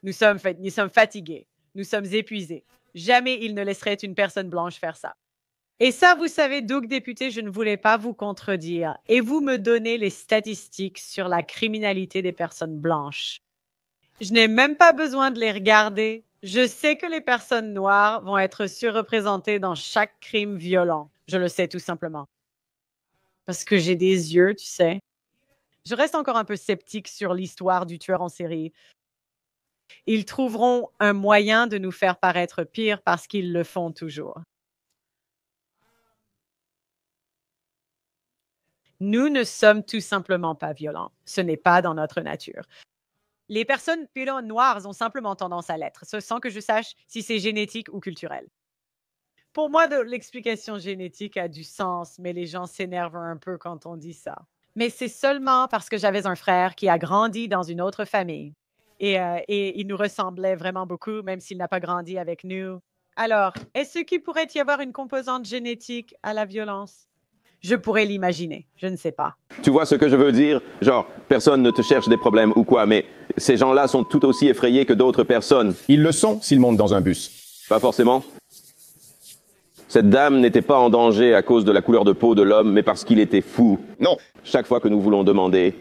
Nous sommes fatigués. Nous sommes épuisés. Jamais il ne laisserait une personne blanche faire ça. Et ça, vous savez, Doug député, je ne voulais pas vous contredire. Et vous me donnez les statistiques sur la criminalité des personnes blanches. Je n'ai même pas besoin de les regarder. Je sais que les personnes noires vont être surreprésentées dans chaque crime violent. Je le sais tout simplement. Parce que j'ai des yeux, tu sais. Je reste encore un peu sceptique sur l'histoire du tueur en série. Ils trouveront un moyen de nous faire paraître pire parce qu'ils le font toujours. Nous ne sommes tout simplement pas violents. Ce n'est pas dans notre nature. Les personnes noires ont simplement tendance à l'être, sans que je sache si c'est génétique ou culturel. Pour moi, l'explication génétique a du sens, mais les gens s'énervent un peu quand on dit ça. Mais c'est seulement parce que j'avais un frère qui a grandi dans une autre famille. Et il nous ressemblait vraiment beaucoup, même s'il n'a pas grandi avec nous. Alors, est-ce qu'il pourrait y avoir une composante génétique à la violence? Je pourrais l'imaginer, je ne sais pas. Tu vois ce que je veux dire? Genre, personne ne te cherche des problèmes ou quoi, mais ces gens-là sont tout aussi effrayés que d'autres personnes. Ils le sont s'ils montent dans un bus. Pas forcément. Cette dame n'était pas en danger à cause de la couleur de peau de l'homme, mais parce qu'il était fou. Non. Chaque fois que nous voulons demander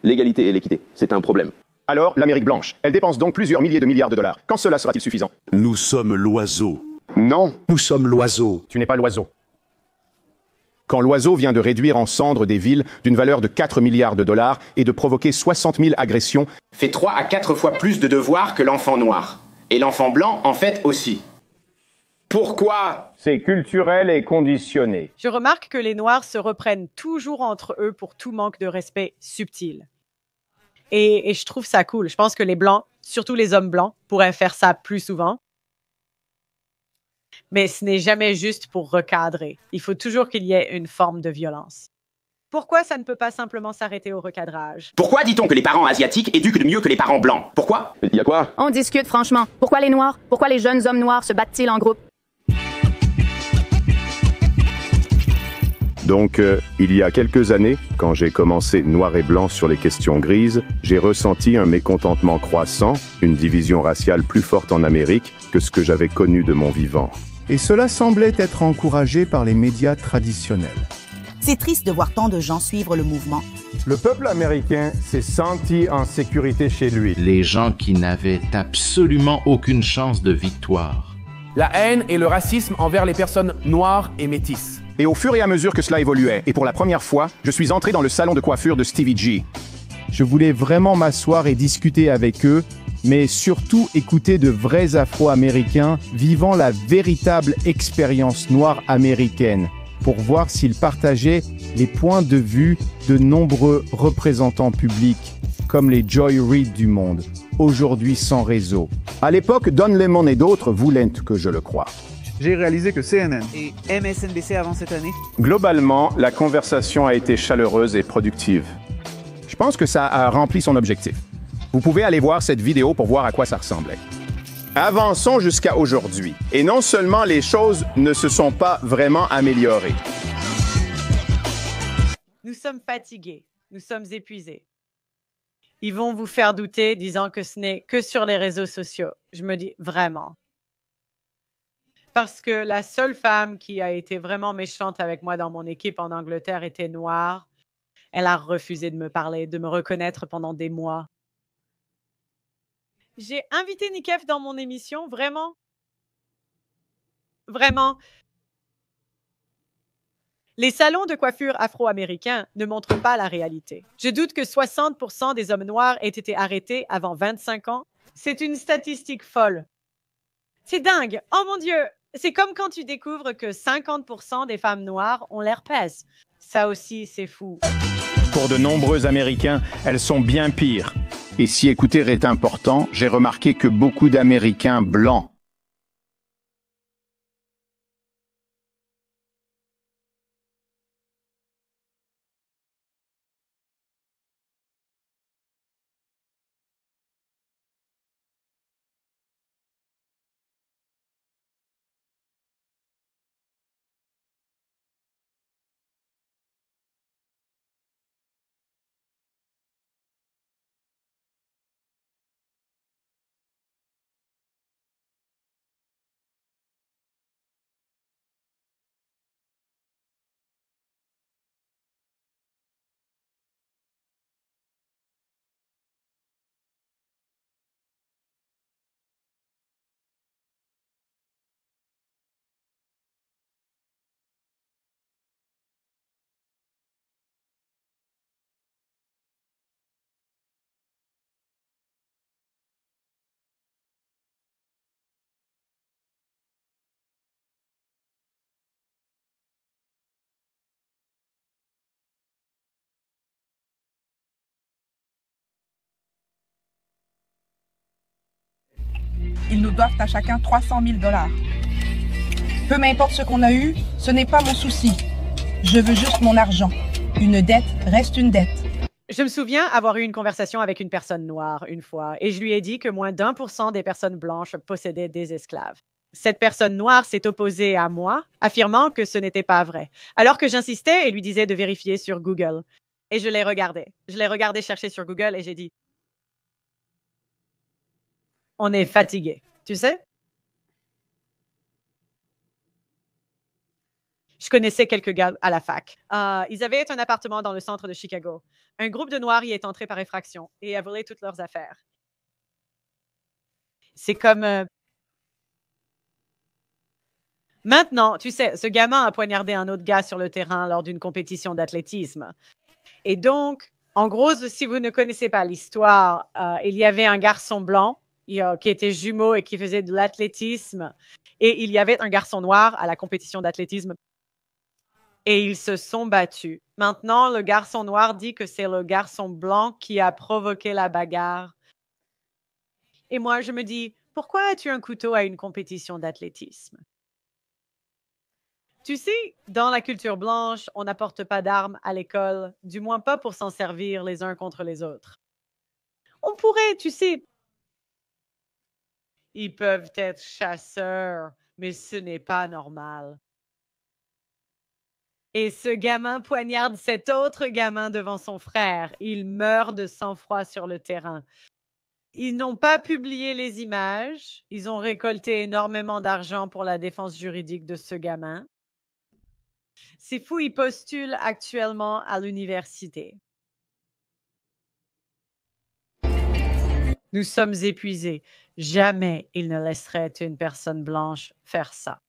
l'égalité et l'équité, c'est un problème. Alors, l'Amérique blanche, elle dépense donc plusieurs milliers de milliards de dollars. Quand cela sera-t-il suffisant? Nous sommes l'oiseau. Non. Nous sommes l'oiseau. Tu n'es pas l'oiseau. Quand l'oiseau vient de réduire en cendres des villes d'une valeur de 4 milliards de dollars et de provoquer 60 000 agressions, fait 3 à 4 fois plus de devoirs que l'enfant noir. Et l'enfant blanc en fait aussi. Pourquoi? C'est culturel et conditionné. Je remarque que les Noirs se reprennent toujours entre eux pour tout manque de respect subtil. Et je trouve ça cool. Je pense que les Blancs, surtout les hommes blancs, pourraient faire ça plus souvent. Mais ce n'est jamais juste pour recadrer. Il faut toujours qu'il y ait une forme de violence. Pourquoi ça ne peut pas simplement s'arrêter au recadrage? Pourquoi dit-on que les parents asiatiques éduquent mieux que les parents blancs? Pourquoi? Il y a quoi? On discute franchement. Pourquoi les Noirs? Pourquoi les jeunes hommes noirs se battent-ils en groupe? Donc, il y a quelques années, quand j'ai commencé noir et blanc sur les questions grises, j'ai ressenti un mécontentement croissant, une division raciale plus forte en Amérique que ce que j'avais connu de mon vivant. Et cela semblait être encouragé par les médias traditionnels. C'est triste de voir tant de gens suivre le mouvement. Le peuple américain s'est senti en sécurité chez lui. Les gens qui n'avaient absolument aucune chance de victoire. La haine et le racisme envers les personnes noires et métisses. Et au fur et à mesure que cela évoluait, et pour la première fois, je suis entré dans le salon de coiffure de Stevie G. Je voulais vraiment m'asseoir et discuter avec eux, mais surtout écouter de vrais Afro-Américains vivant la véritable expérience noire américaine, pour voir s'ils partageaient les points de vue de nombreux représentants publics, comme les Joy Reid du monde, aujourd'hui sans réseau. À l'époque, Don Lemon et d'autres voulaient que je le croie. J'ai réalisé que CNN et MSNBC avant cette année. Globalement, la conversation a été chaleureuse et productive. Je pense que ça a rempli son objectif. Vous pouvez aller voir cette vidéo pour voir à quoi ça ressemblait. Avançons jusqu'à aujourd'hui. Et non seulement les choses ne se sont pas vraiment améliorées. Nous sommes fatigués. Nous sommes épuisés. Ils vont vous faire douter disant que ce n'est que sur les réseaux sociaux. Je me dis vraiment. Parce que la seule femme qui a été vraiment méchante avec moi dans mon équipe en Angleterre était noire. Elle a refusé de me parler, de me reconnaître pendant des mois. J'ai invité Nikef dans mon émission, vraiment. Vraiment. Les salons de coiffure afro-américains ne montrent pas la réalité. Je doute que 60% des hommes noirs aient été arrêtés avant 25 ans. C'est une statistique folle. C'est dingue. Oh mon Dieu! C'est comme quand tu découvres que 50% des femmes noires ont l'herpès. Ça aussi, c'est fou. Pour de nombreux Américains, elles sont bien pires. Et si écouter est important, j'ai remarqué que beaucoup d'Américains blancs ils nous doivent à chacun 300 000 $. Peu m'importe ce qu'on a eu, ce n'est pas mon souci. Je veux juste mon argent. Une dette reste une dette. Je me souviens avoir eu une conversation avec une personne noire une fois et je lui ai dit que moins d'1% des personnes blanches possédaient des esclaves. Cette personne noire s'est opposée à moi, affirmant que ce n'était pas vrai, alors que j'insistais et lui disais de vérifier sur Google. Et je l'ai regardé. Je l'ai regardé chercher sur Google et j'ai dit « On est fatigué, tu sais ?» Je connaissais quelques gars à la fac. Ils avaient un appartement dans le centre de Chicago. Un groupe de Noirs y est entré par effraction et a volé toutes leurs affaires. C'est comme... Maintenant, tu sais, ce gamin a poignardé un autre gars sur le terrain lors d'une compétition d'athlétisme. Et donc, en gros, si vous ne connaissez pas l'histoire, il y avait un garçon blanc qui était jumeau et qui faisait de l'athlétisme. Et il y avait un garçon noir à la compétition d'athlétisme. Et ils se sont battus. Maintenant, le garçon noir dit que c'est le garçon blanc qui a provoqué la bagarre. Et moi, je me dis, pourquoi as-tu un couteau à une compétition d'athlétisme? Tu sais, dans la culture blanche, on n'apporte pas d'armes à l'école, du moins pas pour s'en servir les uns contre les autres. On pourrait, tu sais, ils peuvent être chasseurs, mais ce n'est pas normal. Et ce gamin poignarde cet autre gamin devant son frère. Il meurt de sang-froid sur le terrain. Ils n'ont pas publié les images. Ils ont récolté énormément d'argent pour la défense juridique de ce gamin. C'est fou, il postule actuellement à l'université. Nous sommes épuisés. Jamais il ne laisserait une personne blanche faire ça.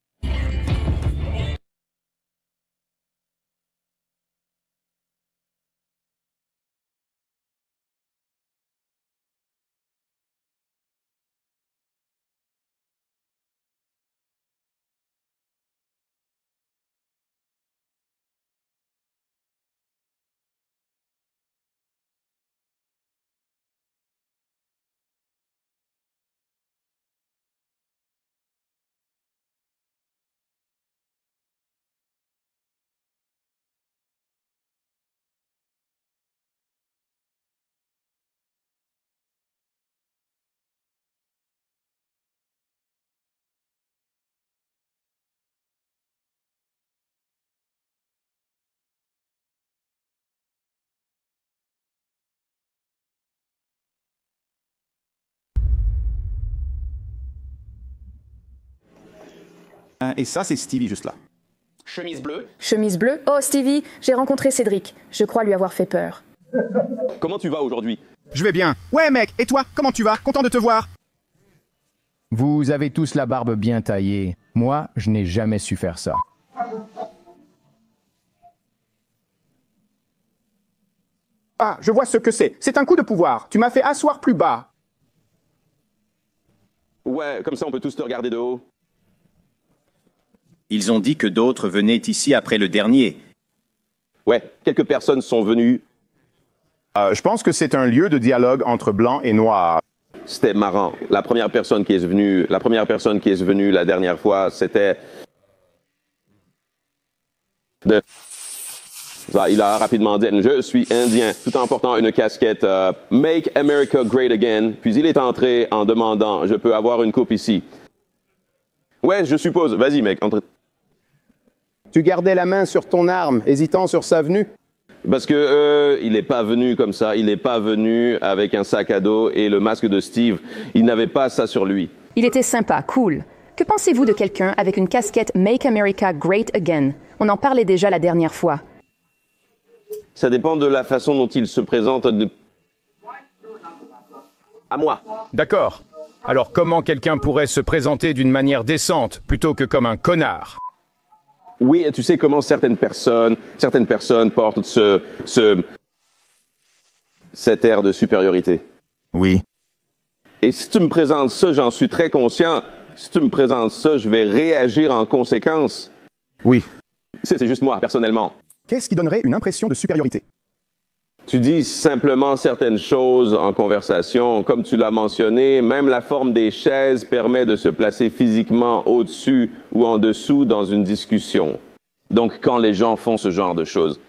Et ça, c'est Stevie juste là. Chemise bleue. Chemise bleue? Oh, Stevie, j'ai rencontré Cédric. Je crois lui avoir fait peur. Comment tu vas aujourd'hui? Je vais bien. Ouais, mec, et toi, comment tu vas? Content de te voir. Vous avez tous la barbe bien taillée. Moi, je n'ai jamais su faire ça. Ah, je vois ce que c'est. C'est un coup de pouvoir. Tu m'as fait asseoir plus bas. Ouais, comme ça on peut tous te regarder de haut. Ils ont dit que d'autres venaient ici après le dernier. Ouais, quelques personnes sont venues. Je pense que c'est un lieu de dialogue entre blancs et noirs. C'était marrant. La première personne qui est venue la dernière fois, c'était... Il a rapidement dit « Je suis indien », tout en portant une casquette « Make America Great Again ». Puis il est entré en demandant « Je peux avoir une coupe ici ». Ouais, je suppose. Vas-y, mec, entre... Tu gardais la main sur ton arme, hésitant sur sa venue? Parce que il n'est pas venu comme ça. Il n'est pas venu avec un sac à dos et le masque de Steve. Il n'avait pas ça sur lui. Il était sympa, cool. Que pensez-vous de quelqu'un avec une casquette Make America Great Again? On en parlait déjà la dernière fois. Ça dépend de la façon dont il se présente à moi. D'accord. Alors comment quelqu'un pourrait se présenter d'une manière décente plutôt que comme un connard? Oui, tu sais comment certaines personnes portent cet air de supériorité. Oui. Et si tu me présentes ça, j'en suis très conscient. Si tu me présentes ça, je vais réagir en conséquence. Oui. C'est juste moi, personnellement. Qu'est-ce qui donnerait une impression de supériorité? Tu dis simplement certaines choses en conversation. Comme tu l'as mentionné, même la forme des chaises permet de se placer physiquement au-dessus ou en dessous dans une discussion. Donc, quand les gens font ce genre de choses.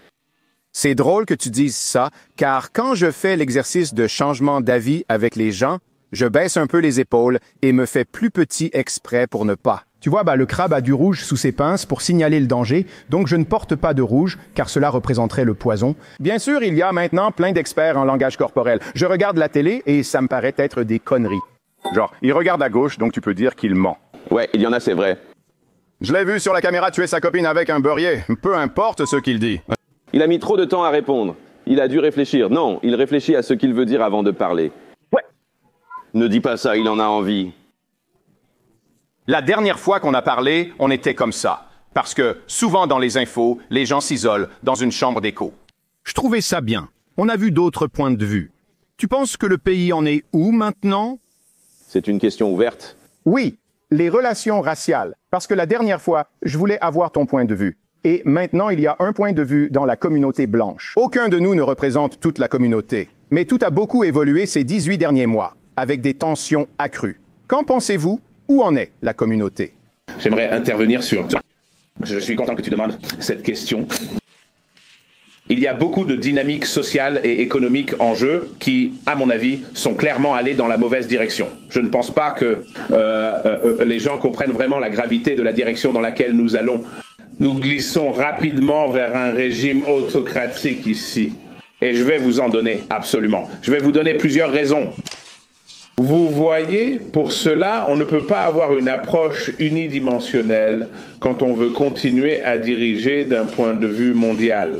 C'est drôle que tu dises ça, car quand je fais l'exercice de changement d'avis avec les gens, je baisse un peu les épaules et me fais plus petit exprès pour ne pas. Tu vois, le crabe a du rouge sous ses pinces pour signaler le danger, donc je ne porte pas de rouge, car cela représenterait le poison. Bien sûr, il y a maintenant plein d'experts en langage corporel. Je regarde la télé et ça me paraît être des conneries. Genre, il regarde à gauche, donc tu peux dire qu'il ment. Ouais, il y en a, c'est vrai. Je l'ai vu sur la caméra tuer sa copine avec un beurrier. Peu importe ce qu'il dit. Il a mis trop de temps à répondre. Il a dû réfléchir. Non, il réfléchit à ce qu'il veut dire avant de parler. Ouais. Ne dis pas ça, il en a envie. La dernière fois qu'on a parlé, on était comme ça. Parce que, souvent dans les infos, les gens s'isolent dans une chambre d'écho. Je trouvais ça bien. On a vu d'autres points de vue. Tu penses que le pays en est où maintenant? C'est une question ouverte. Oui, les relations raciales. Parce que la dernière fois, je voulais avoir ton point de vue. Et maintenant, il y a un point de vue dans la communauté blanche. Aucun de nous ne représente toute la communauté. Mais tout a beaucoup évolué ces 18 derniers mois, avec des tensions accrues. Qu'en pensez-vous? Où en est la communauté? J'aimerais intervenir sur... Je suis content que tu demandes cette question. Il y a beaucoup de dynamiques sociales et économiques en jeu qui, à mon avis, sont clairement allées dans la mauvaise direction. Je ne pense pas que les gens comprennent vraiment la gravité de la direction dans laquelle nous allons. Nous glissons rapidement vers un régime autocratique ici. Et je vais vous en donner, absolument. Je vais vous donner plusieurs raisons. Vous voyez, pour cela, on ne peut pas avoir une approche unidimensionnelle quand on veut continuer à diriger d'un point de vue mondial.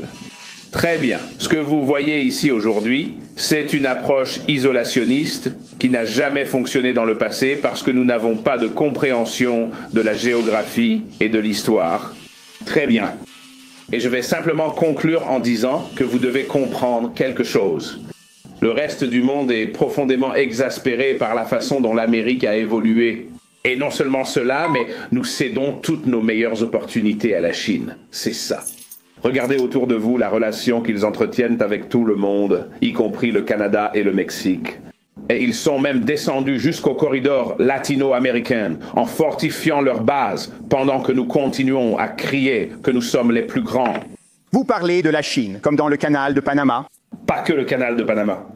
Très bien. Ce que vous voyez ici aujourd'hui, c'est une approche isolationniste qui n'a jamais fonctionné dans le passé parce que nous n'avons pas de compréhension de la géographie et de l'histoire. Très bien. Et je vais simplement conclure en disant que vous devez comprendre quelque chose. Le reste du monde est profondément exaspéré par la façon dont l'Amérique a évolué. Et non seulement cela, mais nous cédons toutes nos meilleures opportunités à la Chine. C'est ça. Regardez autour de vous la relation qu'ils entretiennent avec tout le monde, y compris le Canada et le Mexique. Et ils sont même descendus jusqu'au corridor latino-américain en fortifiant leur base pendant que nous continuons à crier que nous sommes les plus grands. Vous parlez de la Chine, comme dans le canal de Panama? Pas que le canal de Panama.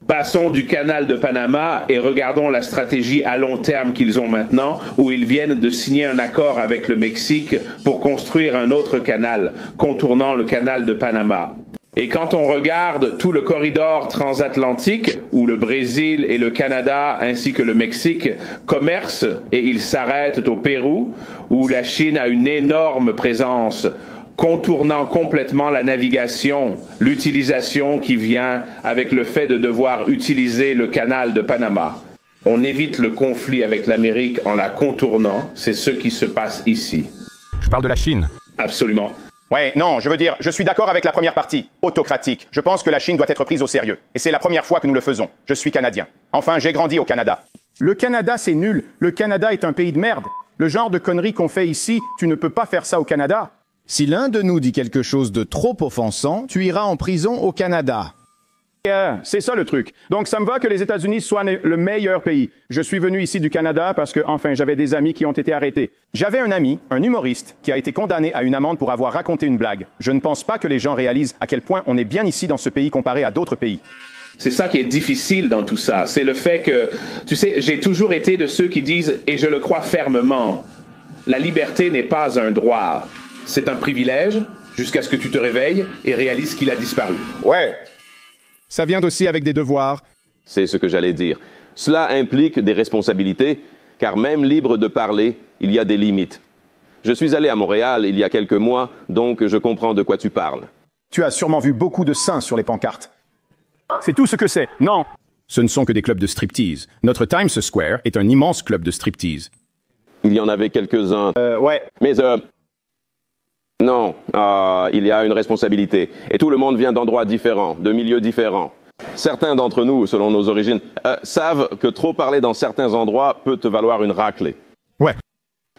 Passons du canal de Panama et regardons la stratégie à long terme qu'ils ont maintenant, où ils viennent de signer un accord avec le Mexique pour construire un autre canal, contournant le canal de Panama. Et quand on regarde tout le corridor transatlantique, où le Brésil et le Canada ainsi que le Mexique commercent et ils s'arrêtent au Pérou, où la Chine a une énorme présence, contournant complètement la navigation, l'utilisation qui vient avec le fait de devoir utiliser le canal de Panama. On évite le conflit avec l'Amérique en la contournant, c'est ce qui se passe ici. Je parle de la Chine. Absolument. Ouais, non, je veux dire, je suis d'accord avec la première partie, autocratique. Je pense que la Chine doit être prise au sérieux. Et c'est la première fois que nous le faisons. Je suis Canadien. Enfin, j'ai grandi au Canada. Le Canada, c'est nul. Le Canada est un pays de merde. Le genre de conneries qu'on fait ici, tu ne peux pas faire ça au Canada. Si l'un de nous dit quelque chose de trop offensant, tu iras en prison au Canada. C'est ça le truc. Donc ça me va que les États-Unis soient le meilleur pays. Je suis venu ici du Canada parce que, enfin, j'avais des amis qui ont été arrêtés. J'avais un ami, un humoriste, qui a été condamné à une amende pour avoir raconté une blague. Je ne pense pas que les gens réalisent à quel point on est bien ici dans ce pays comparé à d'autres pays. C'est ça qui est difficile dans tout ça. C'est le fait que, tu sais, j'ai toujours été de ceux qui disent, et je le crois fermement, la liberté n'est pas un droit. C'est un privilège jusqu'à ce que tu te réveilles et réalises qu'il a disparu. Ouais. Ça vient aussi avec des devoirs. C'est ce que j'allais dire. Cela implique des responsabilités, car même libre de parler, il y a des limites. Je suis allé à Montréal il y a quelques mois, donc je comprends de quoi tu parles. Tu as sûrement vu beaucoup de seins sur les pancartes. C'est tout ce que c'est, non? Ce ne sont que des clubs de striptease. Notre Times Square est un immense club de striptease. Il y en avait quelques-uns. Ouais. Mais non, il y a une responsabilité. Et tout le monde vient d'endroits différents, de milieux différents. Certains d'entre nous, selon nos origines, savent que trop parler dans certains endroits peut te valoir une raclée. Ouais.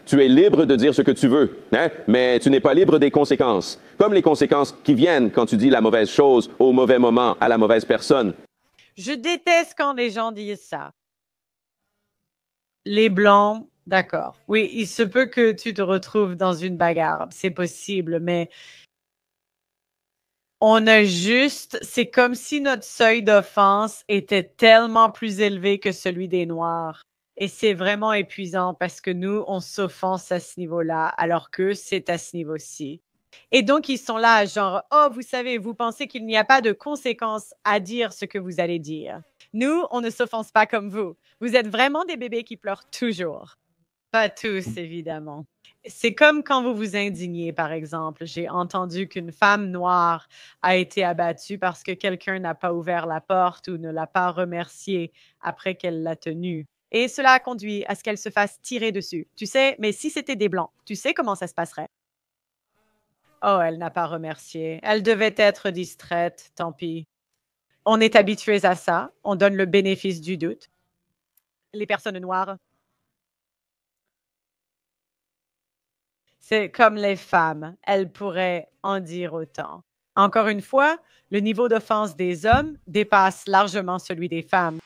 Tu es libre de dire ce que tu veux, hein? Mais tu n'es pas libre des conséquences. Comme les conséquences qui viennent quand tu dis la mauvaise chose au mauvais moment à la mauvaise personne. Je déteste quand les gens disent ça. Les Blancs, d'accord. Oui, il se peut que tu te retrouves dans une bagarre. C'est possible, mais c'est comme si notre seuil d'offense était tellement plus élevé que celui des Noirs. Et c'est vraiment épuisant parce que nous, on s'offense à ce niveau-là, alors que c'est à ce niveau-ci. Et donc, ils sont là, genre, oh, vous savez, vous pensez qu'il n'y a pas de conséquences à dire ce que vous allez dire. Nous, on ne s'offense pas comme vous. Vous êtes vraiment des bébés qui pleurent toujours. Pas tous, évidemment. C'est comme quand vous vous indignez, par exemple. J'ai entendu qu'une femme noire a été abattue parce que quelqu'un n'a pas ouvert la porte ou ne l'a pas remerciée après qu'elle l'a tenue. Et cela a conduit à ce qu'elle se fasse tirer dessus. Tu sais, mais si c'était des Blancs, tu sais comment ça se passerait? Oh, elle n'a pas remercié. Elle devait être distraite, tant pis. On est habitués à ça. On donne le bénéfice du doute. Les personnes noires, c'est comme les femmes. Elles pourraient en dire autant. Encore une fois, le niveau d'offense des hommes dépasse largement celui des femmes.